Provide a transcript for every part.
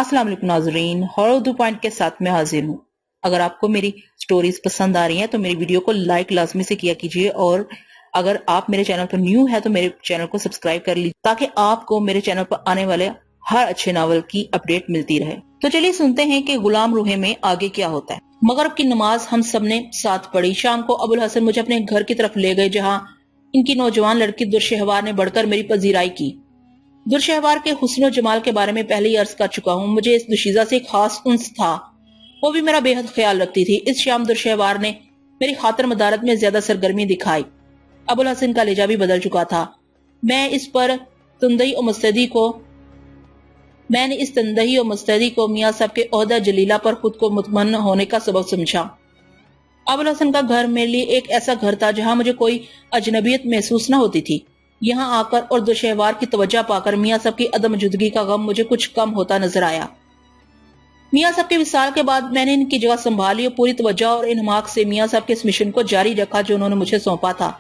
السلام علیکم ناظرین، ہارر اردو پوائنٹ کے ساتھ میں حاضر ہوں۔ اگر آپ کو میری سٹوریز پسند آ رہی ہیں تو میری ویڈیو کو لائک لازمی سے کیا کیجیے، اور اگر آپ میرے چینل پر نیو ہے تو میرے چینل کو سبسکرائب کر لیجیے تاکہ آپ کو میرے چینل پر آنے والے ہر اچھے ناول کی اپڈیٹ ملتی رہے۔ تو چلیے سنتے ہیں کہ غلام روحے میں آگے کیا ہوتا ہے۔ مغرب کی نماز ہم سب نے ساتھ پڑھی۔ شام کو ابو الحسن مجھے اپنے گھر کی طرف لے گئے، جہاں ان کی نوجوان لڑکی درشہوار نے بڑھ کر میری پذیرائی کی۔ درشہوار کے حسن و جمال کے بارے میں پہلے ہی عرض کر چکا ہوں۔ مجھے اس دوشیزہ سے ایک خاص انس تھا، وہ بھی میرا بے حد خیال رکھتی تھی۔ اس شام درشہوار نے میری خاطر مدارت میں زیادہ سرگرمی دکھائی۔ ابو الحسن کا لہجہ بھی بدل چکا تھا۔ میں نے اس تندہی و مستعدی کو میاں صاحب کے عہدہ جلیلہ پر خود کو مطمئن ہونے کا سبب سمجھا۔ ابو الحسن کا گھر میرے لیے ایک ایسا گھر تھا جہاں مجھے کوئی اجنبیت محسوس نہ ہوتی تھی۔ یہاں آ کر اور درشہوار کی توجہ پا کر میاں صاحب کی عدم موجودگی کا غم مجھے کچھ کم ہوتا نظر آیا۔ میاں صاحب کے وصال کے بعد میں نے ان کی جگہ سنبھالی اور پوری توجہ اور انہماک سے میاں صاحب کے اس مشن کو جاری رکھا جو انہوں نے مجھے سونپا تھا۔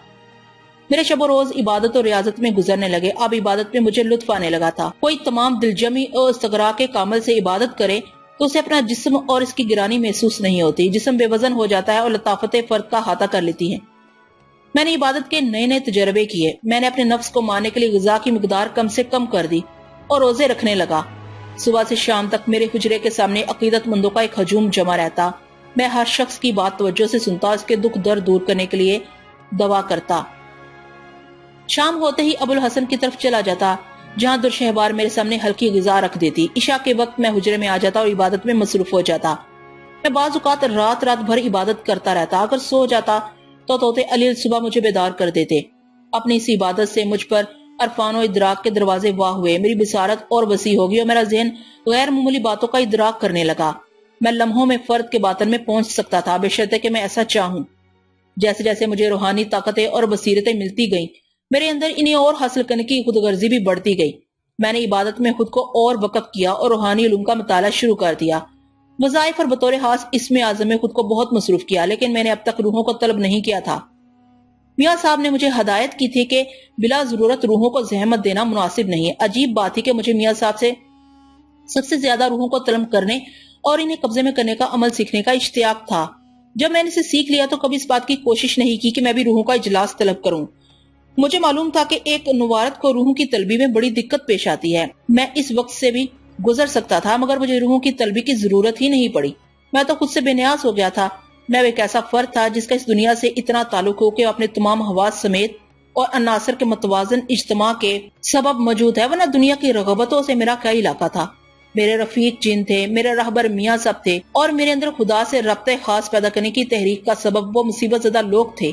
میرے شب و روز عبادت اور ریاضت میں گزرنے لگے۔ اب عبادت میں مجھے لطف آنے لگا تھا۔ کوئی تمام دلجمی اور استغراق کامل سے عبادت کرے تو اسے اپنا جسم اور اس کی گرانی محسوس نہیں ہوتی۔ جسم بے وزن ہو جاتا ہے اور لطافت فرد کا احاطہ کر لیتی ہے۔ میں نے عبادت کے نئے نئے تجربے کیے۔ میں نے اپنے نفس کو مارنے کے لیے غذا کی مقدار کم سے کم کر دی اور روزے رکھنے لگا۔ صبح سے شام تک میرے حجرے کے سامنے عقیدت مندوں کا ایک ہجوم جمع رہتا۔ میں ہر شخص کی بات توجہ سے سنتا، اس کے دکھ درد دور کرنے کے لیے دعا کرتا۔ شام ہوتے ہی ابو الحسن کی طرف چلا جاتا، جہاں درشہوار میرے سامنے ہلکی غذا رکھ دیتی۔ عشاء کے وقت میں حجرے میں آ جاتا اور عبادت میں مصروف ہو جاتا۔ میں بعض اوقات رات بھر عبادت کرتا رہتا۔ اگر سو جاتا تو توتے علیل صبح مجھے بیدار کر دیتے۔ اپنی اس عبادت سے مجھ پر عرفان و ادراک کے دروازے واہ ہوئے۔ میری بصارت اور وسیع ہوگی اور میرا ذہن غیر معمولی باتوں کا ادراک کرنے لگا۔ میں لمحوں میں فرد کے باطن میں پہنچ سکتا تھا، بشرطے کہ میں ایسا چاہوں۔ جیسے جیسے مجھے روحانی طاقتیں اور بصیرتیں ملتی گئیں، میرے اندر انہیں اور حاصل کرنے کی خود غرضی بھی بڑھتی گئی۔ میں نے عبادت میں خود کو اور وقف کیا اور روحانی علوم کا مطالعہ شروع کر دیا۔ وظائف اور بطور خاص اسم اعظم میں خود کو بہت مصروف کیا، لیکن میں نے اب تک روحوں کو طلب نہیں کیا تھا۔ میاں صاحب نے مجھے ہدایت کی تھی کہ بلا ضرورت روحوں کو زحمت دینا مناسب نہیں۔ عجیب بات تھی کہ مجھے میاں صاحب سے سب سے زیادہ روحوں کو طلب کرنے اور انہیں قبضے میں کرنے کا عمل سیکھنے کا اشتیاق تھا۔ جب میں نے اسے سیکھ لیا تو کبھی اس بات کی کوشش نہیں کی کہ میں بھی روحوں کا اجلاس طلب کروں۔ مجھے معلوم تھا کہ ایک نوارت کو روحوں کی طلبی میں بڑی دقت پیش آتی ہے۔ میں اس وقت سے بھی گزر سکتا تھا، مگر مجھے روحوں کی طلبی کی ضرورت ہی نہیں پڑی۔ میں تو خود سے بے نیاز ہو گیا تھا۔ میں ایک ایسا فرد تھا جس کا اس دنیا سے اتنا تعلق ہو کہ اپنے تمام حواس سمیت اور عناصر کے متوازن اجتماع کے سبب موجود ہے، ورنہ دنیا کی رغبتوں سے میرا کیا علاقہ تھا۔ میرے رفیق جن تھے، میرے راہبر میاں صاحب تھے، اور میرے اندر خدا سے رابطہ خاص پیدا کرنے کی تحریک کا سبب وہ مصیبت زدہ لوگ تھے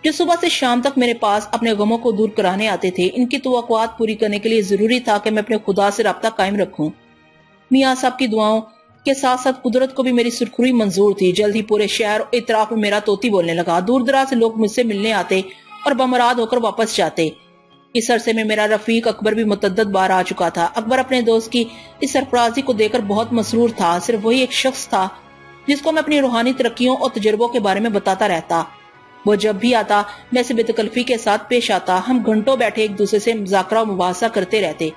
جو صبح سے شام تک میرے پاس اپنے غموں کو دور کرانے آتے تھے۔ ان کی توقعات پوری کرنے کے لیے ضروری تھا کہ میں اپنے خدا سے رابطہ قائم رکھوں۔ میاں صاحب کی دعاؤں کے ساتھ ساتھ قدرت کو بھی میری سرخروئی منظور تھی۔ جلد ہی پورے شہر اور اطراف میں میرا طوطی بولنے لگا۔ دور دراز سے لوگ مجھ سے ملنے آتے اور بمراد ہو کر واپس جاتے۔ اس عرصے میں میرا رفیق اکبر بھی متعدد بار آ چکا تھا۔ اکبر اپنے دوست کی اس سرفرازی کو دیکھ کر بہت مسرور تھا۔ صرف وہی ایک شخص تھا جس کو میں اپنی روحانی ترقیوں اور تجربوں کے بارے میں بتاتا رہتا۔ وہ جب بھی آتا میں اسے بے تکلفی کے ساتھ پیش آتا۔ ہم گھنٹوں بیٹھے ایک دوسرے سے مذاکرہ و مباحثہ کرتے رہتے۔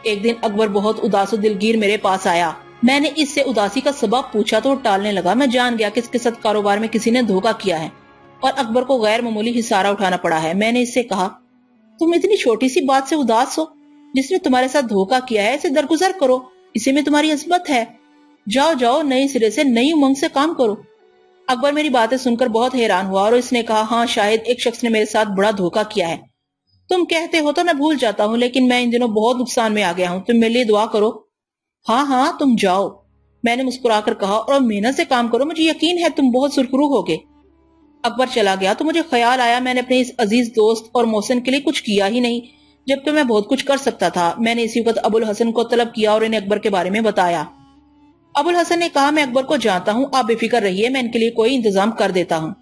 ایک دن اکبر بہت اداس و دلگیر میرے پاس آیا۔ میں نے اس سے اداسی کا سبب پوچھا تو وہ ٹالنے لگا۔ میں جان گیا کہ اس کے ساتھ کاروبار میں کسی نے دھوکہ کیا ہے اور اکبر کو غیر معمولی خسارہ اٹھانا پڑا ہے۔ میں نے اس سے کہا، تم اتنی چھوٹی سی بات سے اداس ہو؟ جس نے تمہارے ساتھ دھوکہ کیا ہے اسے درگزر کرو، اسی میں تمہاری عظمت ہے۔ جاؤ جاؤ، نئے سرے سے نئی امنگ سے کام کرو۔ اکبر میری باتیں سن کر بہت حیران ہوا اور اس نے کہا، ہاں شاید ایک شخص نے میرے ساتھ بڑا دھوکہ کیا ہے۔ تم کہتے ہو تو میں بھول جاتا ہوں، لیکن میں ان دنوں بہت نقصان میں آ گیا ہوں۔ تم میرے لیے دعا کرو۔ ہاں ہاں تم جاؤ، میں نے مسکرا کر کہا، اور محنت سے کام کرو، مجھے یقین ہے تم بہت سرخرو ہوگے۔ اکبر چلا گیا تو مجھے خیال آیا میں نے اپنے اس عزیز دوست اور محسن کے لیے کچھ کیا ہی نہیں، جبکہ میں بہت کچھ کر سکتا تھا۔ میں نے اسی وقت ابو الحسن کو طلب کیا اور انہیں اکبر کے بارے میں بتایا۔ ابو الحسن نے کہا، میں اکبر کو جانتا ہوں، آپ بے فکر رہیے، میں ان کے لیے کوئی انتظام کر دیتا ہوں۔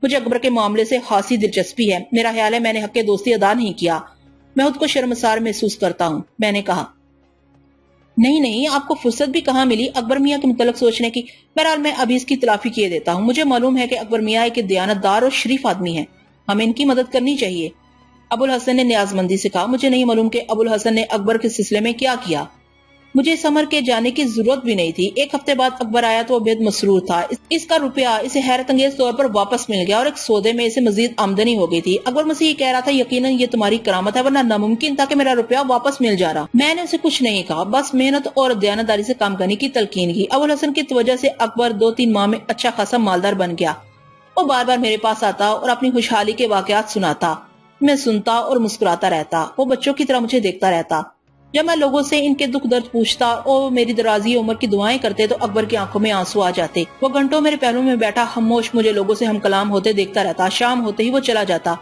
مجھے اکبر کے معاملے سے خاصی دلچسپی ہے۔ میرا خیال ہے میں نے حق دوستی ادا نہیں کیا، میں خود کو شرمسار محسوس کرتا ہوں۔ میں نے کہا، نہیں، آپ کو فرصت بھی کہاں ملی اکبر میاں کے متعلق سوچنے کی؟ بہرحال میں ابھی اس کی تلافی کیے دیتا ہوں۔ مجھے معلوم ہے کہ اکبر میاں ایک دیانتدار اور شریف آدمی ہے، ہمیں ان کی مدد کرنی چاہیے۔ ابو الحسن نے نیاز مندی سے کہا، مجھے نہیں معلوم کہ ابو الحسن نے اکبر کے سلسلے میں کیا کیا۔ مجھے اس امر کے جانے کی ضرورت بھی نہیں تھی۔ ایک ہفتے بعد اکبر آیا تو وہ بے حد مسرور تھا۔ اس کا روپیہ اسے حیرت انگیز طور پر واپس مل گیا اور ایک سودے میں اسے مزید آمدنی ہو گئی تھی۔ اکبر مجھ سے یہ کہہ رہا تھا یقیناً یہ تمہاری کرامت ہے، ورنہ ناممکن تھا کہ میرا روپیہ واپس مل جا رہا۔ میں نے اسے کچھ نہیں کہا، بس محنت اور دیانتداری سے کام کرنے کی تلقین کی۔ ابوالحسن کی توجہ سے اکبر 2-3 ماہ میں اچھا خاصا مالدار بن گیا۔ وہ بار بار میرے پاس آتا اور اپنی خوشحالی کے واقعات سناتا۔ میں سنتا اور مسکراتا رہتا۔ وہ بچوں کی طرح مجھے دیکھتا رہتا۔ جب میں لوگوں سے ان کے دکھ درد پوچھتا اور میری درازی عمر کی دعائیں کرتے تو اکبر کی آنکھوں میں آنسو آ جاتے۔ وہ گھنٹوں میرے پہلو میں بیٹھا خاموش مجھے لوگوں سے ہم کلام ہوتے دیکھتا رہتا۔ شام ہوتے ہی وہ چلا جاتا۔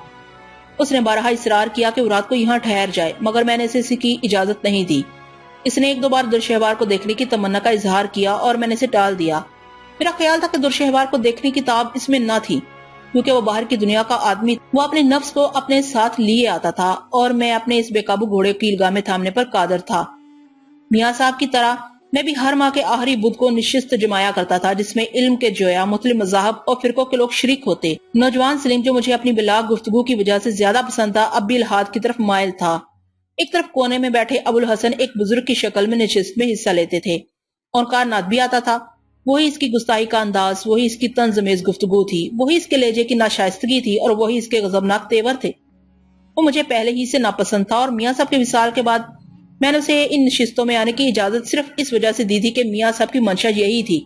اس نے بارہا اصرار کیا کہ وہ رات کو یہاں ٹھہر جائے، مگر میں نے اسے اس کی اجازت نہیں دی۔ اس نے 1-2 بار درشہوار کو دیکھنے کی تمنا کا اظہار کیا اور میں نے اسے ٹال دیا۔ میرا خیال تھا کہ درشہوار کو دیکھنے کی تاب اس میں نہ تھی، کیونکہ وہ باہر کی دنیا کا آدمی، وہ اپنے نفس کو اپنے ساتھ لیے آتا تھا اور میں اپنے اس بے قابو گھوڑے کی عیلگاہ میں تھامنے پر قادر تھا۔ میاں صاحب کی طرح میں بھی ہر ماہ کے آخری بدھ کو نشست جمایا کرتا تھا، جس میں علم کے جویا، مختلف مذاہب اور فرقوں کے لوگ شریک ہوتے۔ نوجوان سلیم جو مجھے اپنی بلاغ گفتگو کی وجہ سے زیادہ پسند تھا، اب بھی الحاد کی طرف مائل تھا۔ ایک طرف کونے میں بیٹھے ابوالحسن ایک بزرگ کی شکل میں نشست میں حصہ لیتے تھے۔ اونکار ناتھ بھی آتا تھا۔ وہی اس کی گستاخی کا انداز، وہی اس کی طنز امیز گفتگو تھی، وہی اس کے لہجے کی ناشائستگی تھی اور وہی اس کے غضبناک تیور تھے۔ وہ مجھے پہلے ہی سے ناپسند تھا اور میاں صاحب کے وصال کے بعد میں نے اسے ان نشستوں میں آنے کی اجازت صرف اس وجہ سے دی تھی کہ میاں صاحب کی منشا یہی تھی،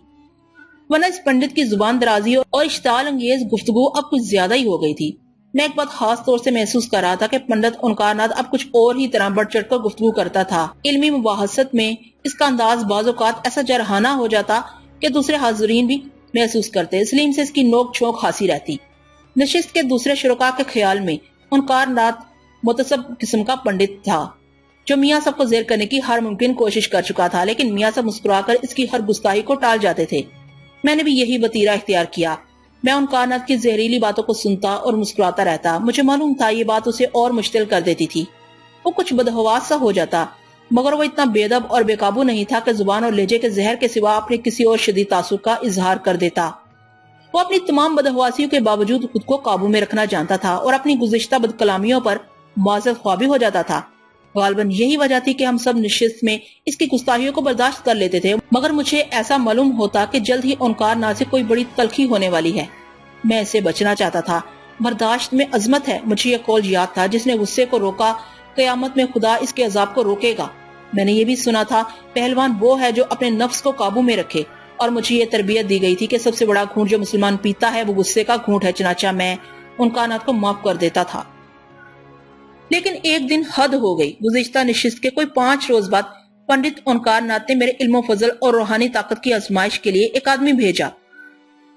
ورنہ اس پنڈت کی زبان درازی اور اشتعال انگیز گفتگو اب کچھ زیادہ ہی ہو گئی تھی۔ میں ایک بات خاص طور سے محسوس کر رہا تھا کہ پنڈت اونکار ناتھ اب کچھ اور ہی طرح بڑھ چڑھ کر گفتگو کرتا تھا۔ علمی مباحثت میں اس کا انداز بعض اوقات ایسا جرحانہ ہو جاتا کہ دوسرے حاضرین بھی محسوس کرتے۔ سلیم سے اس کی نوک چھونک حاصل رہتی۔ نشست کے دوسرے شرکاء کے خیال میں اونکار ناتھ متصب قسم کا پنڈت تھا، جو میاں صاحب کو زیر کرنے کی ہر ممکن کوشش کر چکا تھا، لیکن میاں صاحب مسکرا کر اس کی ہر گستاخی کو ٹال جاتے تھے۔ میں نے بھی یہی وتیرہ اختیار کیا۔ میں اونکار ناتھ کی زہریلی باتوں کو سنتا اور مسکراتا رہتا۔ مجھے معلوم تھا یہ بات اسے اور مشتعل کر دیتی تھی۔ وہ کچھ بدحواس سا ہو جاتا، مگر وہ اتنا بے ادب اور بے قابو نہیں تھا کہ زبان اور لہجے کے زہر کے سوا اپنے کسی اور شدید تعصب کا اظہار کر دیتا۔ وہ اپنی تمام بدحواسیوں کے باوجود خود کو قابو میں رکھنا جانتا تھا اور اپنی گزشتہ بدکلامیوں پر معذرت خواہ بھی ہو جاتا تھا۔ غالباً یہی وجہ تھی کہ ہم سب نشست میں اس کی گستاخیوں کو برداشت کر لیتے تھے، مگر مجھے ایسا معلوم ہوتا کہ جلد ہی اونکار ناتھ سے کوئی بڑی تلخی ہونے والی ہے۔ میں اسے بچنا چاہتا تھا۔ برداشت میں عظمت ہے، مجھے یہ قول یاد تھا، جس نے غصے کو روکا قیامت میں خدا اس کے عذاب کو روکے گا۔ میں نے یہ بھی سنا تھا پہلوان وہ ہے جو اپنے نفس کو قابو میں رکھے، اور مجھے یہ تربیت دی گئی تھی کہ سب سے بڑا گھونٹ جو مسلمان پیتا ہے وہ غصے کا گھونٹ ہے، چنانچہ میں اونکار ناتھ کو معاف کر دیتا تھا۔ لیکن ایک دن حد ہو گئی۔ گزشتہ نشست کے کوئی 5 روز بعد پنڈت اونکار ناتھ نے میرے علم و فضل اور روحانی طاقت کی آزمائش کے لیے ایک آدمی بھیجا۔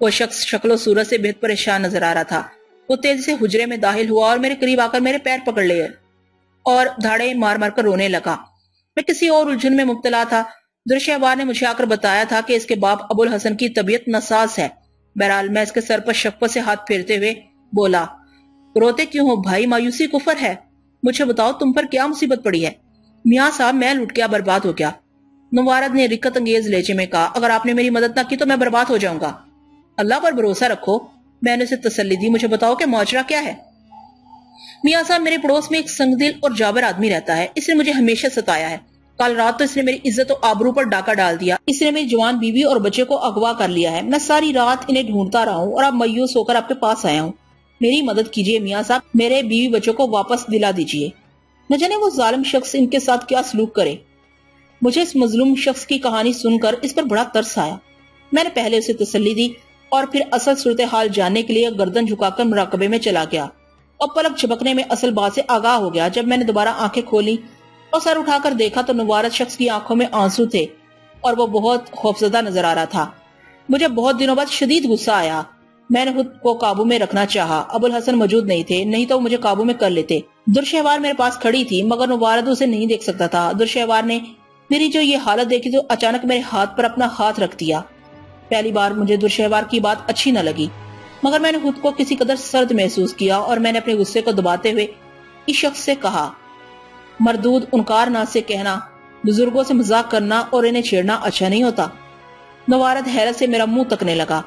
وہ شخص شکل و صورت سے بہت پریشان نظر آ رہا تھا۔ وہ تیزی سے حجرے میں داخل ہوا اور میرے قریب آ کر میرے پیر پکڑ لیے اور دھاڑے مار مار کر رونے لگا۔ میں کسی اور الجھن میں مبتلا تھا۔ درشہوار نے مجھے آ کر بتایا تھا کہ اس کے باپ ابوالحسن کی طبیعت ناساز ہے۔ بہرحال میں اس کے سر پر شفقت سے ہاتھ پھیرتے ہوئے بولا، روتے کیوں ہو بھائی؟ مایوسی کفر ہے۔ مجھے بتاؤ تم پر کیا مصیبت پڑی ہے؟ میاں صاحب میں لٹ گیا، برباد ہو گیا۔ نوارد نے رکت انگیز لہجے میں کہا، اگر آپ نے میری مدد نہ کی تو میں برباد ہو جاؤں گا۔ اللہ پر بھروسہ رکھو۔ میں نے اسے تسلی دی، مجھے بتاؤ کہ ماجرا کیا ہے؟ میاں صاحب میرے پڑوس میں ایک سنگ دل اور جابر آدمی رہتا ہے، اس نے مجھے ہمیشہ ستایا ہے۔ کل رات تو اس نے میری عزت و آبرو پر ڈاکہ ڈال دیا۔ اس نے میری جوان بیوی اور بچے کو اغوا کر لیا ہے۔ میں ساری رات انہیں ڈھونڈتا رہا ہوں اور اب مایوس ہو کر آپ کے پاس آیا ہوں۔ میری مدد کیجیے میاں صاحب، میرے بیوی بچوں کو واپس دلا دیجیے۔ نہ جانے وہ ظالم شخص ان کے ساتھ کیا سلوک کرے۔ مجھے اس مظلوم شخص کی کہانی سن کر اس پر بڑا ترس آیا۔ میں نے پہلے اسے تسلی دی اور پھر اصل صورتحال جاننے کے لیے گردن جھکا کر مراقبے میں چلا گیا اور پلک جھپکنے میں اصل بات سے آگاہ ہو گیا۔ جب میں نے دوبارہ آنکھیں کھولی اور سر اٹھا کر دیکھا تو نوارد شخص کی آنکھوں میں آنسو تھے اور وہ بہت خوفزدہ نظر آ رہا تھا۔ مجھے بہت دنوں بعد شدید غصہ آیا۔ میں نے خود کو قابو میں رکھنا چاہا۔ ابوالحسن موجود نہیں تھے، نہیں تو مجھے قابو میں کر لیتے۔ درشہوار میرے پاس کھڑی تھی مگر نوارد اسے نہیں دیکھ سکتا تھا۔ درشہوار نے میری جو یہ حالت دیکھی تو اچانک میرے ہاتھ پر اپنا ہاتھ رکھ دیا۔ پہلی بار مجھے درشہوار کی بات اچھی نہ لگی، مگر میں نے خود کو کسی قدر سرد محسوس کیا اور میں نے اپنے غصے کو دباتے ہوئے اس شخص سے کہا، مردود اونکار ناتھ سے کہنا بزرگوں سے مذاق کرنا اور انہیں چھیڑنا اچھا نہیں ہوتا۔ نوارد حیرت سے میرا منہ تکنے لگا۔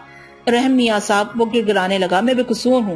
رحم میاں صاحب، وہ گڑگڑانے لگا، میں بے قصور ہوں۔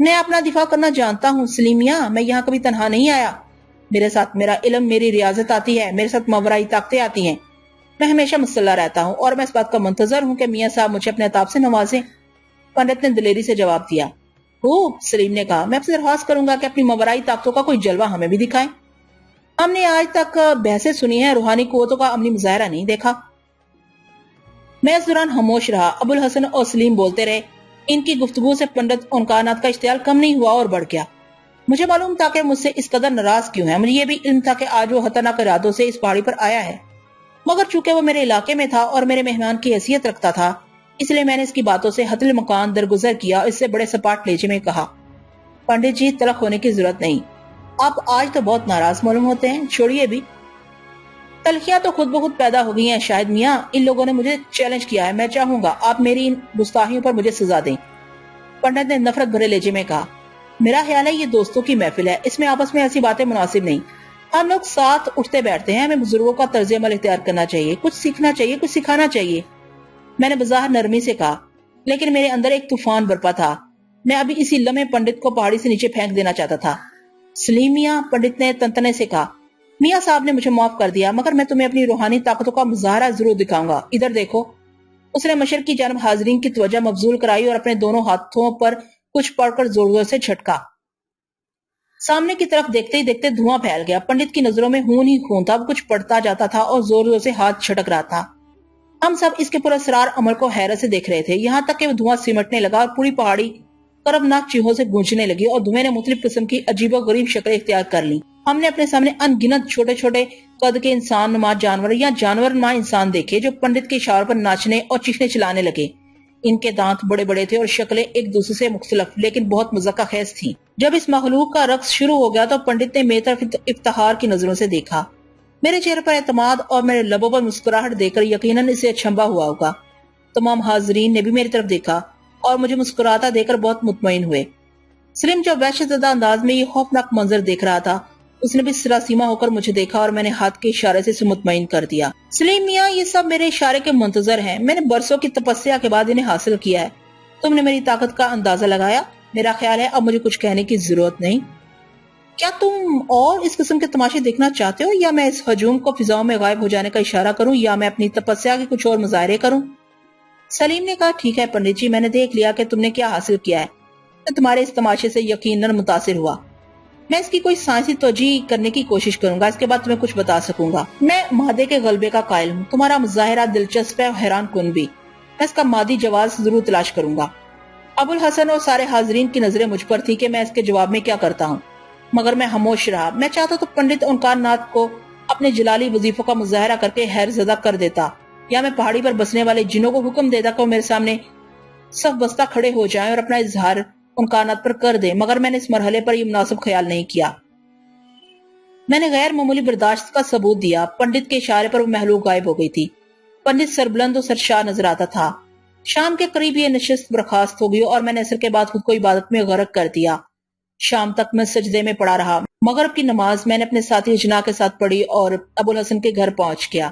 میں اپنا دفاع کرنا جانتا ہوں سلیمیہ، میں یہاں کبھی تنہا نہیں آیا، میرے ساتھ میرا علم، میری ریاضت آتی ہے، میرے ساتھ ماورائی طاقتیں آتی ہیں، میں ہمیشہ مسلح رہتا ہوں اور میں اس بات کا منتظر ہوں کہ میاں صاحب مجھے اپنے عطاب سے نوازیں۔ پنڈت نے دلیری سے جواب دیا۔ خوب، سلیم نے کہا، میں آپ سے درخواست کروں گا کہ اپنی ماورائی طاقتوں کا کوئی جلوہ ہمیں بھی دکھائیں۔ ہم نے آج تک بحثیں سنی ہیں، روحانی قوتوں کا عملی مظاہرہ نہیں دیکھا۔ میں اس دوران خاموش رہا۔ ابو الحسن اور سلیم بولتے رہے۔ ان کی گفتگو سے پنڈت انکانات کا اشتعال کم نہیں ہوا اور بڑھ گیا۔ مجھے معلوم تھا کہ مجھ سے اس قدر ناراض کیوں ہے، مجھے یہ بھی علم تھا کہ آج وہ خطرناک ارادوں سے اس پہاڑی پر آیا ہے، مگر چونکہ وہ میرے علاقے میں تھا اور میرے مہمان کی حیثیت رکھتا تھا، اس لیے میں نے اس کی باتوں سے حتل مکان درگزر کیا اور اس سے بڑے سپاٹ لہجے میں کہا، پنڈت جی تلخ ہونے کی ضرورت نہیں، آپ آج تو بہت ناراض معلوم ہوتے ہیں، چھوڑیے بھی، تلخیاں تو خود بخود پیدا ہو گئی ہیں۔ شاید میاں ان لوگوں نے مجھے چیلنج کیا ہے، میں چاہوں گا آپ میری ان گستاخیوں پر مجھے سزا دیں۔ پنڈت نے نفرت بھرے لہجے میں کہا، میرا خیال ہے یہ دوستوں کی محفل ہے، اس میں آپس میں ایسی باتیں مناسب نہیں، ہم لوگ ساتھ اٹھتے بیٹھتے ہیں، ہمیں بزرگوں کا طرز عمل اختیار کرنا چاہیے، کچھ سیکھنا چاہیے، کچھ سکھانا چاہیے۔ میں نے بظاہر نرمی سے کہا، لیکن میرے اندر ایک طوفان برپا تھا، میں ابھی اسی لمحے پنڈت کو پہاڑی سے نیچے پھینک دینا چاہتا تھا۔ سلیم میاں، پنڈت نے تنتنے سے کہا، میاں صاحب نے مجھے معاف کر دیا، مگر میں تمہیں اپنی روحانی طاقتوں کا مظاہرہ ضرور دکھاؤں گا، ادھر دیکھو۔ اس نے مشرق کی جانب حاضرین کی توجہ مبذول کرائی اور اپنے دونوں ہاتھوں پر کچھ پڑھ کر زور زور سے جھٹکا۔ سامنے کی طرف دیکھتے ہی دیکھتے دھواں پھیل گیا، پنڈت کی نظروں میں خون ہی خون تھا، وہ کچھ پڑھتا جاتا تھا اور زور زور سے ہاتھ چھٹک رہا تھا۔ ہم سب اس کے پراسرار عمل کو حیرت سے دیکھ رہے تھے، یہاں تک کہ وہ دھواں سمٹنے لگا اور پوری پہاڑی کربناک چیخوں سے گونجنے لگی اور دھویں نے مختلف قسم کی عجیب و غریب شکلیں اختیار کر لی۔ ہم نے اپنے سامنے ان گنت چھوٹے چھوٹے قد کے انسان نما جانور یا جانور نما انسان دیکھے جو پنڈت کے اشاروں پر ناچنے اور چیخنے چلانے لگے۔ ان کے دانت بڑے بڑے تھے اور شکلیں ایک دوسرے سے مختلف لیکن بہت مذاق خیز تھیں۔ جب اس مخلوق کا رقص شروع ہو گیا تو پنڈت نے میری طرف افتخار کی نظروں سے دیکھا، میرے چہرے پر اعتماد اور میرے لبوں پر مسکراہٹ دیکھ کر یقیناً اسے اچنبھا ہوا ہوگا۔ تمام حاضرین نے بھی میری طرف دیکھا اور مجھے مسکراتا دیکھ کر بہت مطمئن ہوئے۔ سلیم جو وحشت زدہ انداز میں یہ خوفناک منظر دیکھ رہا تھا، اس نے بھی سراسیمہ ہو کر مجھے دیکھا اور میں نے ہاتھ کے اشارے سے مطمئن کر دیا۔ سلیم میاں، یہ سب میرے اشارے کے منتظر ہیں، میں نے برسوں کی تپسیا کے بعد انہیں حاصل کیا ہے، تم نے میری طاقت کا اندازہ لگایا، میرا خیال ہے اب مجھے کچھ کہنے کی ضرورت نہیں۔ کیا تم اور اس قسم کے تماشے دیکھنا چاہتے ہو، یا میں اس ہجوم کو فضاؤں میں غائب ہو جانے کا اشارہ کروں، یا میں اپنی تپسیا کے کچھ اور مظاہرے کروں؟ سلیم نے کہا، ٹھیک ہے پنڈت جی، میں نے دیکھ لیا کہ تم نے کیا حاصل کیا ہے، میں تمہارے اس تماشے سے یقیناً متاثر ہوا، میں اس کی کوئی سائنسی توجیہ کرنے کی کوشش کروں گا، اس کے بعد تمہیں کچھ بتا سکوں گا۔ میں مادے کے غلبے کا قائل ہوں، تمہارا مظاہرہ دلچسپ ہے اور حیران کن بھی، میں اس کا مادی جواز ضرور تلاش کروں گا۔ ابو الحسن اور سارے حاضرین کی نظریں مجھ پر تھی کہ میں اس کے جواب میں کیا کرتا ہوں، مگر میں خاموش رہا۔ میں چاہتا تو پنڈت انکانات کو اپنے جلالی وظیفوں کا مظاہرہ کر کے حیر زدہ کر دیتا، یا میں پہاڑی پر بسنے والے جنوں کو حکم دیتا کہ وہ میرے سامنے صف بستہ کھڑے ہو جائیں اور اپنا اظہار انکانات پر کر دیں، مگر میں نے اس مرحلے پر یہ مناسب خیال نہیں کیا۔ میں نے غیر معمولی برداشت کا ثبوت دیا۔ پنڈت کے اشارے پر وہ محلوق غائب ہو گئی تھی۔ پنڈت سربلند و سرشار نظر آتا تھا۔ شام کے قریب یہ نشست برخاست ہو گئی اور میں نے عصر کے بعد خود کو عبادت میں غرق کر دیا۔ شام تک میں سجدے میں پڑا رہا۔ مغرب کی نماز میں نے اپنے ساتھی اجنا کے ساتھ پڑھی اور ابو الحسن کے گھر پہنچ گیا۔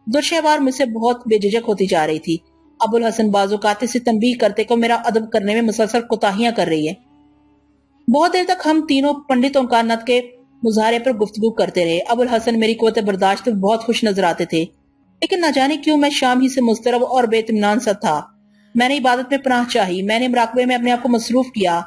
درشہوار مجھ سے بہت بے جھجک ہوتی جا رہی تھی۔ ابو الحسن بعض اوقات سے تنبیہ کرتے کہ میرا ادب کرنے میں مسلسل کوتاہیاں کر رہی ہے۔ بہت دیر تک ہم تینوں پنڈت انکانات کے مظاہرے پر گفتگو کرتے رہے۔ ابو الحسن میری قوت برداشت پر بہت خوش نظر آتے تھے، لیکن نہ جانے کیوں میں شام ہی سے مضطرب اور بے اطمینان سا تھا۔ میں نے عبادت میں پناہ چاہی، میں نے مراقبے میں اپنے آپ کو مصروف کیا۔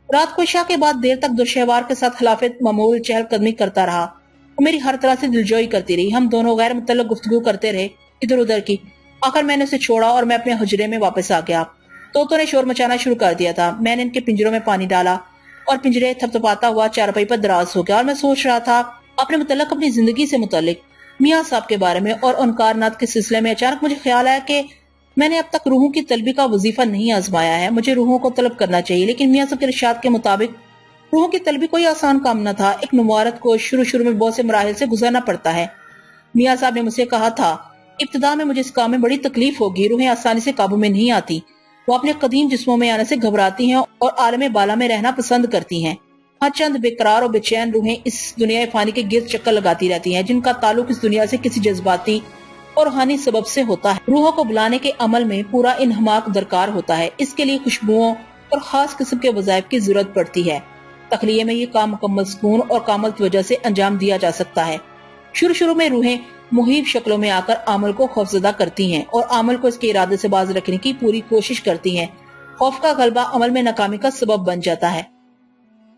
رات کو عشاء کے بعد دیر تک درشہوار کے ساتھ خلافت معمول چہل قدمی کرتا رہا اور میری ہر طرح سے دلجوئی کرتی رہی۔ ہم دونوں غیر متعلق گفتگو کرتے رہے، ادھر ادھر کی۔ آخر میں نے اسے چھوڑا اور میں اپنے حجرے میں واپس آ گیا۔ طوطوں نے شور مچانا شروع کر دیا تھا۔ میں نے ان کے پنجروں میں پانی ڈالا اور پنجرے تھپ تھپاتا ہوا چارپائی پر دراز ہو گیا، اور میں سوچ رہا تھا اپنے متعلق، اپنی زندگی سے متعلق، میاں صاحب کے بارے میں اور انکارنات کے سلسلے میں۔ اچانک مجھے خیال آیا کہ میں نے اب تک روحوں کی طلبی کا وظیفہ نہیں آزمایا ہے۔ مجھے روحوں کو طلب کرنا چاہیے، لیکن میاں صاحب کے ارشاد کے مطابق روحوں کی طلبی کوئی آسان کام نہ تھا۔ ایک نموارت کو شروع میں بہت سے مراحل سے گزرنا پڑتا ہے۔ میاں صاحب نے مجھ سے کہا تھا، ابتدا میں مجھے اس کام میں بڑی تکلیف ہوگی، روحیں آسانی سے قابو میں نہیں آتی، وہ اپنے قدیم جسموں میں آنے سے گھبراتی ہیں اور عالم بالا میں رہنا پسند کرتی ہیں۔ ہر چند بے قرار اور بے چین روحیں اس دنیا فانی کے گرد چکر لگاتی رہتی ہیں، جن کا تعلق اس دنیا سے کسی جذباتی اور روحانی سبب سے ہوتا ہے۔ روحوں کو بلانے کے عمل میں پورا انہماک درکار ہوتا ہے۔ اس کے لیے خوشبوؤں اور خاص قسم کے وظائف کی ضرورت پڑتی ہے۔ تخلیے میں یہ کام مکمل سکون اور کامل توجہ سے انجام دیا جا سکتا ہے۔ شروع میں روحیں محیب شکلوں میں آ کر عمل کو خوفزدہ کرتی ہیں اور عمل کو اس کے ارادے سے باز رکھنے کی پوری کوشش کرتی ہیں۔ خوف کا غلبہ عمل میں ناکامی کا سبب بن جاتا ہے۔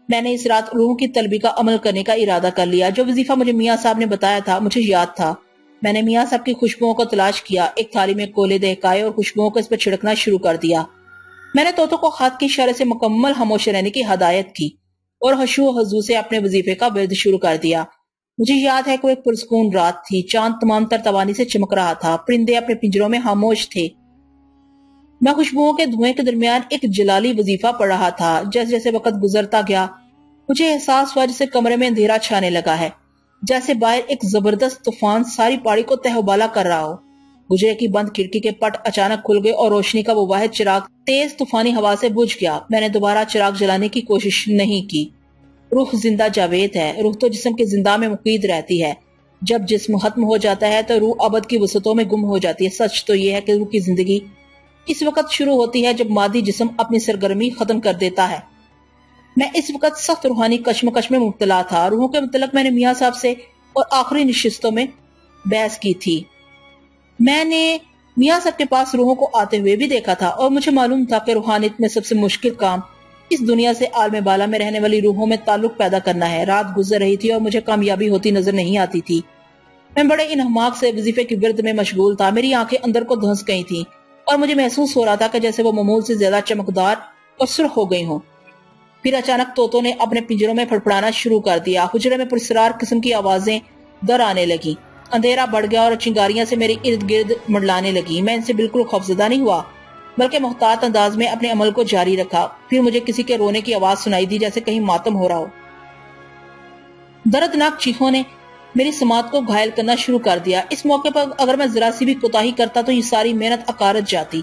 میں نے اس رات روحوں کی طلبی کا عمل کرنے کا ارادہ کر لیا۔ جو وظیفہ مجھے میاں صاحب نے بتایا تھا مجھے یاد تھا۔ میں نے میاں صاحب کی خوشبوؤں کو تلاش کیا، ایک تھالی میں کولے دہکائے اور خوشبوؤں کو اس پر چھڑکنا شروع کر دیا۔ میں نے طوطوں کو ہاتھ کی اشارے سے مکمل خاموش رہنے کی ہدایت کی اور خشوع و خضوع سے اپنے وظیفے کا ورد شروع کر دیا۔ مجھے یاد ہے کہ وہ ایک پرسکون رات تھی، چاند تمام تر توانی سے چمک رہا تھا، پرندے اپنے پنجروں میں خاموش تھے۔ میں خوشبوؤں کے دھوئیں کے درمیان ایک جلالی وظیفہ پڑھ رہا تھا۔ جیسے جیسے وقت گزرتا گیا مجھے احساس ہوا جیسے کمرے میں اندھیرا چھانے لگا ہے، جیسے باہر ایک زبردست طوفان ساری پہاڑی کو تہہ و بالا کر رہا ہو۔ گجرے کی بند کھڑکی کے پٹ اچانک کھل گئے اور روشنی کا وہ واحد چراغ تیز طوفانی ہوا سے بجھ گیا۔ میں نے دوبارہ چراغ جلانے کی کوشش نہیں کی۔ روح زندہ جاوید ہے، روح تو جسم کے زندہ میں مقید رہتی ہے۔ جب جسم ختم ہو جاتا ہے تو روح ابد کی وسعتوں میں گم ہو جاتی ہے۔ سچ تو یہ ہے کہ روح کی زندگی اس وقت شروع ہوتی ہے جب مادی جسم اپنی سرگرمی ختم کر دیتا ہے۔ میں اس وقت سخت روحانی کشمکش میں مبتلا تھا۔ روحوں کے متعلق میں نے میاں صاحب سے اور آخری نشستوں میں بحث کی تھی۔ میں نے میاں صاحب کے پاس روحوں کو آتے ہوئے بھی دیکھا تھا اور مجھے معلوم تھا کہ روحانیت میں سب سے مشکل کام اس دنیا سے عالم بالا میں رہنے والی روحوں میں تعلق پیدا کرنا ہے۔ رات گزر رہی تھی اور مجھے کامیابی ہوتی نظر نہیں آتی تھی۔ میں بڑے انہماک سے وظیفے کی ورد میں مشغول تھا۔ میری آنکھیں اندر کو دھنس گئی تھیں اور مجھے محسوس ہو رہا تھا کہ جیسے وہ معمول سے زیادہ چمکدار اور سرخ ہو گئی ہوں۔ پھر اچانک طوطوں نے اپنے پنجروں میں پھڑپڑانا شروع کر دیا۔ حجرے میں پرسرار قسم کی آوازیں در آنے لگیں۔ اندھیرا بڑھ گیا اور چنگاریاں سے میرے ارد گرد منڈلانے لگیں۔ میں ان سے بالکل خوفزدہ نہیں ہوا بلکہ محتاط انداز میں اپنے عمل کو جاری رکھا۔ پھر مجھے کسی کے رونے کی آواز سنائی دی جیسے کہیں ماتم ہو رہا ہو۔ دردناک چیخوں نے میری سماعت کو گھائل کرنا شروع کر دیا۔ اس موقع پر اگر میں ذرا سی بھی کوتاہی کرتا تو یہ ساری محنت اکارت جاتی۔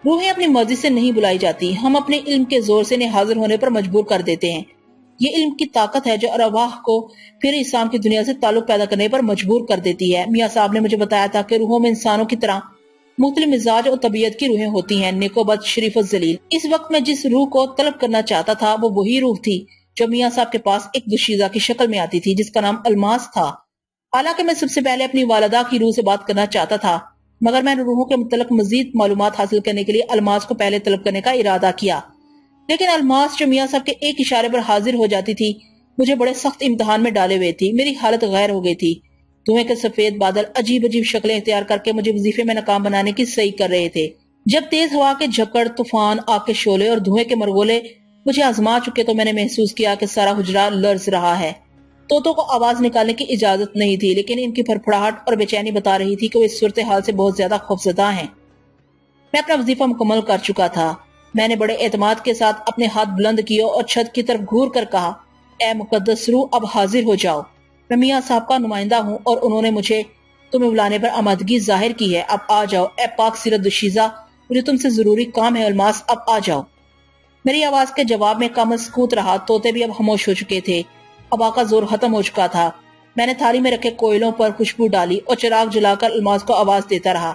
روحیں اپنی مرضی سے نہیں بلائی جاتی، ہم اپنے علم کے زور سے انہیں حاضر ہونے پر مجبور کر دیتے ہیں۔ یہ علم کی طاقت ہے جو ارواح کو پھر اسلام کی دنیا سے تعلق پیدا کرنے پر مجبور کر دیتی ہے۔ میاں صاحب نے مجھے بتایا تھا کہ روحوں میں انسانوں کی طرح مختلف مزاج اور طبیعت کی روحیں ہوتی ہیں، نیک و بد، شریف و ذلیل۔ اس وقت میں جس روح کو طلب کرنا چاہتا تھا وہ وہی روح تھی جو میاں صاحب کے پاس ایک دوشیزہ کی شکل میں آتی تھی جس کا نام الماس تھا۔ حالانکہ میں سب سے پہلے اپنی والدہ کی روح سے بات کرنا چاہتا تھا، مگر میں نے روحوں کے متعلق مزید معلومات حاصل کرنے کے لیے الماس کو پہلے طلب کرنے کا ارادہ کیا۔ لیکن الماس جو میاں صاحب کے ایک اشارے پر حاضر ہو جاتی تھی مجھے بڑے سخت امتحان میں ڈالے ہوئے تھی۔ میری حالت غیر ہو گئی تھی۔ دھوئیں کے سفید بادل عجیب عجیب شکلیں اختیار کر کے مجھے وظیفے میں ناکام بنانے کی صحیح کر رہے تھے۔ جب تیز ہوا کے جھکڑ، طوفان، آگ کے شعلے اور دھوئیں کے مرغولے مجھے آزما چکے تو میں نے محسوس کیا کہ سارا حجرہ لرز رہا ہے۔ طوطوں کو آواز نکالنے کی اجازت نہیں تھی، لیکن ان کی پھڑپڑاہٹ اور بے چینی بتا رہی تھی کہ وہ اس صورتحال سے بہت زیادہ خوفزدہ ہیں۔ میں اپنا وظیفہ مکمل کر چکا تھا۔ میں نے بڑے اعتماد کے ساتھ اپنے ہاتھ بلند کیے اور چھت کی طرف گھور کر کہا، اے مقدس روح، اب حاضر ہو جاؤ۔ میں میاں صاحب کا نمائندہ ہوں اور انہوں نے مجھے تمہیں بلانے پر آمادگی ظاہر کی ہے۔ اب آ جاؤ اے پاک سیرت دوشیزہ، مجھے تم سے ضروری کام ہے الماس، اب آ جاؤ۔ میری آواز کے جواب میں کامل سکوت رہا۔ طوطے بھی اب خاموش ہو چکے تھے، ہوا کا زور ختم ہو چکا تھا۔ میں نے تھالی میں رکھے کوئلوں پر خوشبو ڈالی اور چراغ جلا کر الماس کو آواز دیتا رہا۔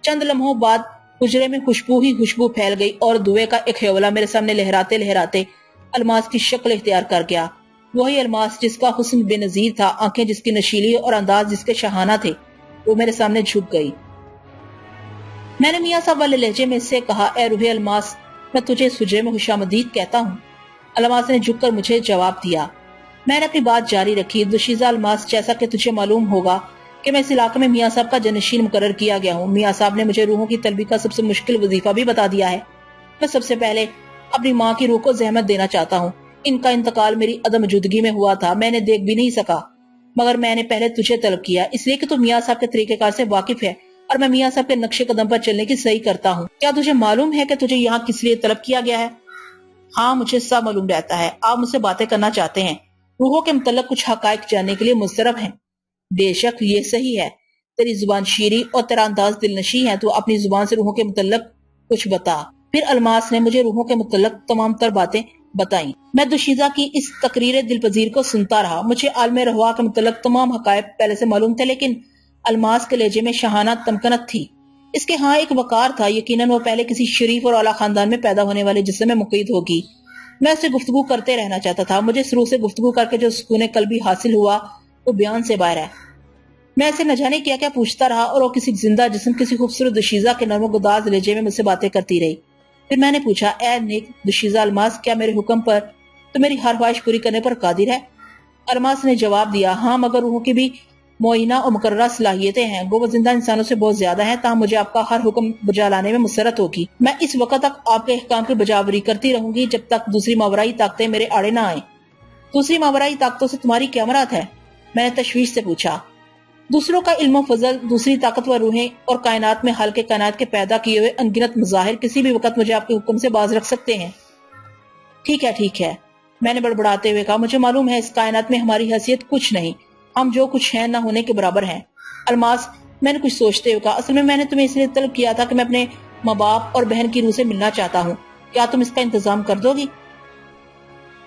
چند لمحوں بعد حجرے میں خوشبو ہی خوشبو پھیل گئی اور دھوئیں کا ایک حیولہ میرے سامنے لہراتے لہراتے الماس کی شکل اختیار کر گیا۔ وہی الماس جس کا حسن بے نظیر تھا، آنکھیں جس کی نشیلی اور انداز جس کے شاہانہ تھے، وہ میرے سامنے جھک گئی۔ میں نے میاں صاحب والے لہجے میں اس سے کہا، اے روح الماس، میں تجھے اس حجرے میں خوش آمدید کہتا ہوں۔ الماس نے جھک کر مجھے جواب دیا۔ میں نے اپنی بات جاری رکھی، دوشیزہ الماس، جیسا کہ تجھے معلوم ہوگا کہ میں اس علاقے میں میاں صاحب کا جانشین مقرر کیا گیا ہوں۔ میاں صاحب نے مجھے روحوں کی طلبی کا سب سے مشکل وظیفہ بھی بتا دیا ہے۔ میں سب سے پہلے اپنی ماں کی روح کو زحمت دینا چاہتا ہوں۔ ان کا انتقال میری عدم موجودگی میں ہوا تھا، میں نے دیکھ بھی نہیں سکا، مگر میں نے پہلے تجھے طلب کیا، اس لیے کہ تو میاں صاحب کے طریقہ کار سے واقف ہے اور میں میاں صاحب کے نقش قدم پر چلنے کی صحیح کرتا ہوں۔ کیا تجھے معلوم ہے کہ تجھے یہاں کس لیے طلب کیا گیا ہے؟ ہاں، مجھے سب معلوم رہتا ہے۔ آپ مجھ سے باتیں کرنا چاہتے ہیں، روحوں کے متعلق کچھ حقائق جاننے کے لیے مضطرب ہیں۔ بے شک یہ صحیح ہے، تیری زبان شیریں اور تیرا انداز دل نشیں ہے، تو اپنی زبان سے روحوں کے متعلق کچھ بتا۔ پھر الماس نے مجھے روحوں کے متعلق تمام تر باتیں بتائیں۔ میں دوشیزہ کی اس تقریر دل پذیر کو سنتا رہا۔ مجھے عالم روا کے متعلق تمام حقائق پہلے سے معلوم تھے، لیکن الماس کے لہجے میں شاہانہ تمکنت تھی، اس کے ہاں ایک وقار تھا، یقیناً وہ پہلے کسی شریف اور اعلیٰ خاندان میں پیدا ہونے والے جسم میں مقید ہوگی۔ میں اس سے گفتگو کرتے رہنا چاہتا تھا، مجھے سرور سے گفتگو کر کے جو سکون قلبی حاصل ہوا وہ بیان سے باہر ہے۔ میں اسے نہ جانے کیا کیا پوچھتا رہا اور وہ کسی زندہ جسم، کسی خوبصورت دوشیزہ کے نرم و گداز لہجے میں مجھ سے باتیں کرتی رہی۔ پھر میں نے پوچھا، اے نیک دوشیزہ الماس، کیا میرے حکم پر تو میری ہر خواہش پوری کرنے پر قادر ہے؟ الماس نے جواب دیا، ہاں، مگر روحوں کی بھی معینہ اور مقررہ صلاحیتیں ہیں، وہ زندہ انسانوں سے بہت زیادہ ہیں، تاہم مجھے آپ کا ہر حکم بجا لانے میں مسرت ہوگی۔ میں اس وقت تک آپ کے احکام کی بجاوری کرتی رہوں گی جب تک دوسری ماورائی طاقتیں میرے آڑے نہ آئیں۔ دوسری ماورائی طاقتوں سے تمہاری کیا مراد ہے؟ میں نے تشویش سے پوچھا۔ دوسروں کا علم و فضل، دوسری طاقتور روحیں اور کائنات میں حال کے کائنات کے پیدا کیے ہوئے انگنت مظاہر کسی بھی وقت مجھے آپ کے حکم سے باز رکھ سکتے ہیں۔ ٹھیک ہے، میں نے بڑبڑاتے ہوئے کہا، مجھے معلوم ہے اس کائنات میں ہماری حیثیت کچھ نہیں، ہم جو کچھ ہیں نہ ہونے کے برابر ہیں۔ الماس، میں نے کچھ سوچتے ہوئے کہا، اصل میں نے تمہیں اس لیے طلب کیا تھا کہ میں اپنے ماں باپ اور بہن کی روح سے ملنا چاہتا ہوں، کیا تم اس کا انتظام کر دو گی؟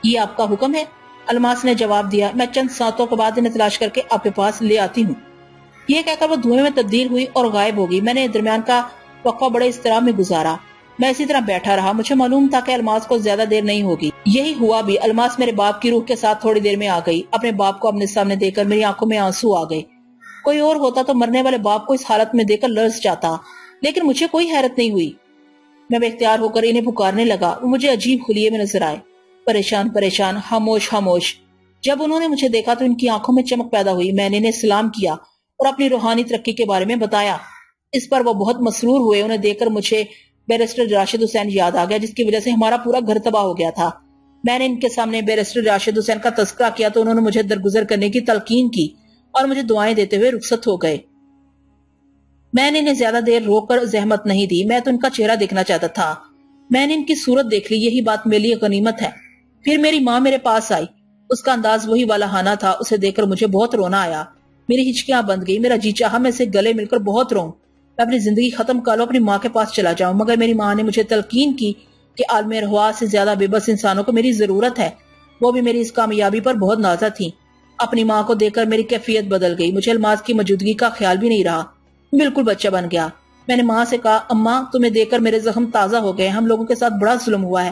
یہ آپ کا حکم ہے، الماس نے جواب دیا، میں چند ساعتوں کے بعد انہیں تلاش کر کے آپ کے پاس لے آتی ہوں۔ یہ کہہ کر وہ دھوئیں میں تبدیل ہوئی اور غائب ہو گئی۔ میں نے درمیان کا وقفہ بڑے اضطراب میں گزارا، میں اسی طرح بیٹھا رہا، مجھے معلوم تھا کہ الماس کو زیادہ دیر نہیں ہوگی۔ یہی ہوا بھی، الماس میرے باپ کی روح کے ساتھ تھوڑی دیر میں آ گئی۔ اپنے باپ کو اپنے سامنے دیکھ کر میری آنکھوں میں آنسو آ گئے۔ کوئی اور ہوتا تو مرنے والے باپ کو اس حالت میں دیکھ کر لرز جاتا، لیکن مجھے کوئی حیرت نہیں ہوئی۔ میں بے اختیار ہو کر انہیں پکارنے لگا، وہ مجھے عجیب خلیے میں نظر آئے، پریشان، خاموش۔ جب انہوں نے مجھے دیکھا تو ان کی آنکھوں میں چمک پیدا ہوئی۔ میں نے انہیں سلام کیا اور اپنی روحانی ترقی کے بارے میں بتایا۔ اس پر وہ بہت مسرور ہوئے۔ انہیں دیکھ کر مجھے بیرسٹر راشد حسین یاد آ گیا، جس کی وجہ سے ہمارا پورا گھر تباہ ہو گیا تھا۔ میں نے ان کے سامنے بیرسٹر راشد حسین کا تذکرہ کیا تو انہوں نے مجھے درگزر کرنے کی تلقین کی اور مجھے دعائیں دیتے ہوئے رخصت ہو گئے۔ میں نے انہیں زیادہ دیر روک کر زحمت نہیں دی، میں تو ان کا چہرہ دیکھنا چاہتا تھا۔ میں نے ان کی صورت دیکھ لی، یہی بات میرے لیے غنیمت ہے۔ پھر میری ماں میرے پاس آئی، اس کا انداز وہی والہانہ تھا۔ اسے دیکھ کر مجھے بہت رونا آیا، میری ہچکیاں بند گئی، میرا جی چاہا میں اسے گلے مل کر بہت روں، میں اپنی زندگی ختم کر لوں، اپنی ماں کے پاس چلا جاؤں۔ مگر میری ماں نے مجھے تلقین کی کہ عالم ارواح سے زیادہ بے بس انسانوں کو میری ضرورت ہے۔ وہ بھی میری اس کامیابی پر بہت نازا تھی۔ اپنی ماں کو دیکھ کر میری کیفیت بدل گئی، مجھے الماس کی موجودگی کا خیال بھی نہیں رہا، بالکل بچہ بن گیا۔ میں نے ماں سے کہا، اماں، تمہیں دیکھ کر میرے زخم تازہ ہو گئے، ہم لوگوں کے ساتھ بڑا ظلم ہوا ہے،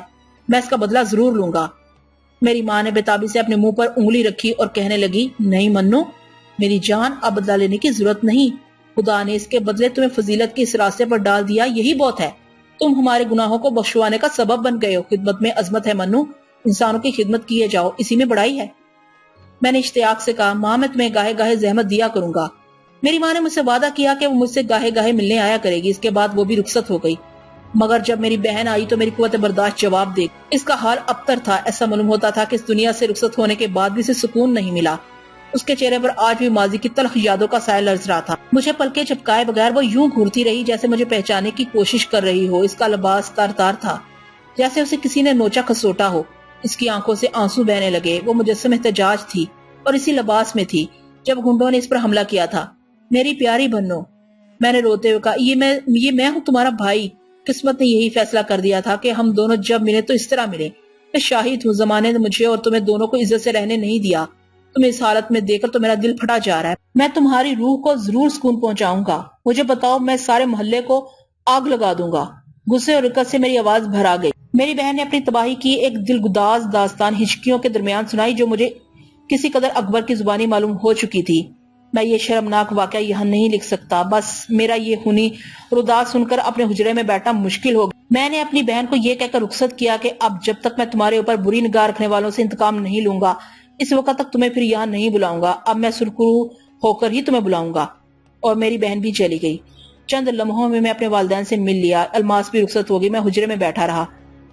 میں اس کا بدلہ ضرور لوں گا۔ میری ماں نے بےتابی سے اپنے منہ پر انگلی رکھی اور کہنے لگی، نہیں منو میری جان، اب بدلہ لینے کی ضرورت نہیں، خدا نے اس کے بدلے تمہیں فضیلت کے اس راستے پر ڈال دیا، یہی بہت ہے، تم ہمارے گناہوں کو بخشوانے کا سبب بن گئے ہو۔ خدمت میں عظمت ہے منو، انسانوں کی خدمت کیے جاؤ، اسی میں بڑائی ہے۔ میں نے اشتیاق سے کہا، ماں میں تمہیں گاہے گاہے زحمت دیا کروں گا۔ میری ماں نے مجھ سے وعدہ کیا کہ وہ مجھ سے گاہے گاہے ملنے آیا کرے گی۔ اس کے بعد وہ بھی رخصت ہو گئی، مگر جب میری بہن آئی تو میری قوت برداشت جواب دے، اس کا حال ابتر تھا۔ ایسا معلوم ہوتا تھا کہ اس دنیا سے رخصت ہونے کے بعد بھی اسے سکون نہیں ملا۔ اس کے چہرے پر آج بھی ماضی کی تلخ یادوں کا سایہ لرز رہا تھا۔ مجھے پلکیں جھپکائے بغیر وہ یوں گھورتی رہی جیسے مجھے پہچانے کی کوشش کر رہی ہو۔ اس کا لباس تار تار تھا، جیسے اسے کسی نے نوچا کھسوٹا ہو۔ اس کی آنکھوں سے آنسو بہنے لگے۔ وہ مجسم احتجاج تھی اور اسی لباس میں تھی جب گنڈوں نے اس پر حملہ کیا تھا۔ میری پیاری بنو، میں نے روتے ہوئے کہا، یہ میں ہوں تمہارا بھائی۔ قسمت نے یہی فیصلہ کر دیا تھا کہ ہم دونوں جب ملے تو اس طرح ملے۔ میں شاہد ہوں، زمانے نے مجھے اور تمہیں دونوں کو عزت سے رہنے نہیں دیا۔ تمہیں اس حالت میں دیکھ کر تو میرا دل پھٹا جا رہا ہے۔ میں تمہاری روح کو ضرور سکون پہنچاؤں گا۔ مجھے بتاؤ، میں سارے محلے کو آگ لگا دوں گا۔ غصے اور رکت سے میری آواز بھر آ گئی۔ میری بہن نے اپنی تباہی کی ایک دلگداز داستان ہچکیوں کے درمیان سنائی جو مجھے کسی قدر اکبر کی زبانی معلوم ہو چکی تھی۔ میں یہ شرمناک واقعہ یہاں نہیں لکھ سکتا، بس میرا یہ خونی روداد سن کر اپنے حجرے میں بیٹھنا مشکل ہو گیا۔ میں نے اپنی بہن کو یہ کہہ کر رخصت کیا کہ اب جب تک میں تمہارے اوپر بری نگاہ رکھنے والوں سے انتقام نہیں لوں گا، اس وقت تک تمہیں پھر یہاں نہیں بلاؤں گا۔ اب میں سرخرو ہو کر ہی تمہیں بلاؤں گا۔ اور میری بہن بھی چلی گئی۔ چند لمحوں میں اپنے والدین سے مل لیا، الماس بھی رخصت ہو گئی، میں حجرے میں بیٹھا رہا۔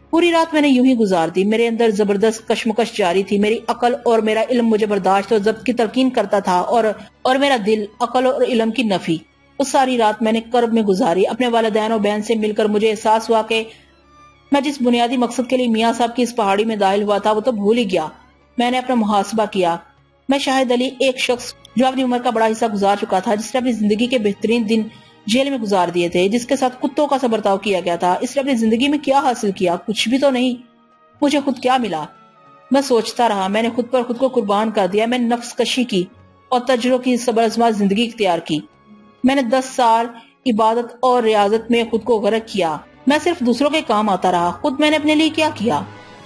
پوری رات میں نے یوں ہی گزار دی۔ میرے اندر زبردست کشمکش جاری تھی۔ میری عقل اور میرا علم مجھے برداشت اور ضبط کی تلقین کرتا تھا اور میرا دل عقل اور علم کی نفی۔ اس ساری رات میں نے کرب میں گزاری۔ اپنے والدین اور بہن سے مل کر مجھے احساس ہوا کہ میں جس بنیادی مقصد کے لیے میاں صاحب کی اس پہاڑی میں داخل ہوا تھا وہ تو بھول ہی گیا۔ میں نے اپنا محاسبہ کیا۔ میں شاہد علی، ایک شخص جو اپنی عمر کا بڑا حصہ گزار چکا تھا، جس نے اپنی زندگی کے بہترین دن جیل میں گزار دیے تھے، جس کے ساتھ کتوں کا سا برتاؤ کیا گیا تھا، اس نے اپنی زندگی میں کیا حاصل کیا؟ کچھ بھی تو نہیں۔ مجھے خود کیا ملا؟ میں سوچتا رہا۔ میں نے خود پر خود کو قربان کر دیا۔ میں نے نفس کشی کی اور تجربوں کی صبر آزما زندگی اختیار کی۔ میں نے 10 سال عبادت اور ریاضت میں خود کو غرق کیا۔ میں صرف دوسروں کے کام آتا رہا، خود میں نے اپنے لیے کیا کیا؟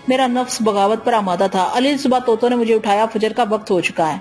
میرا نفس بغاوت پر آمادہ تھا۔ علیل صبح طوطوں نے مجھے اٹھایا، فجر کا وقت ہو چکا ہے۔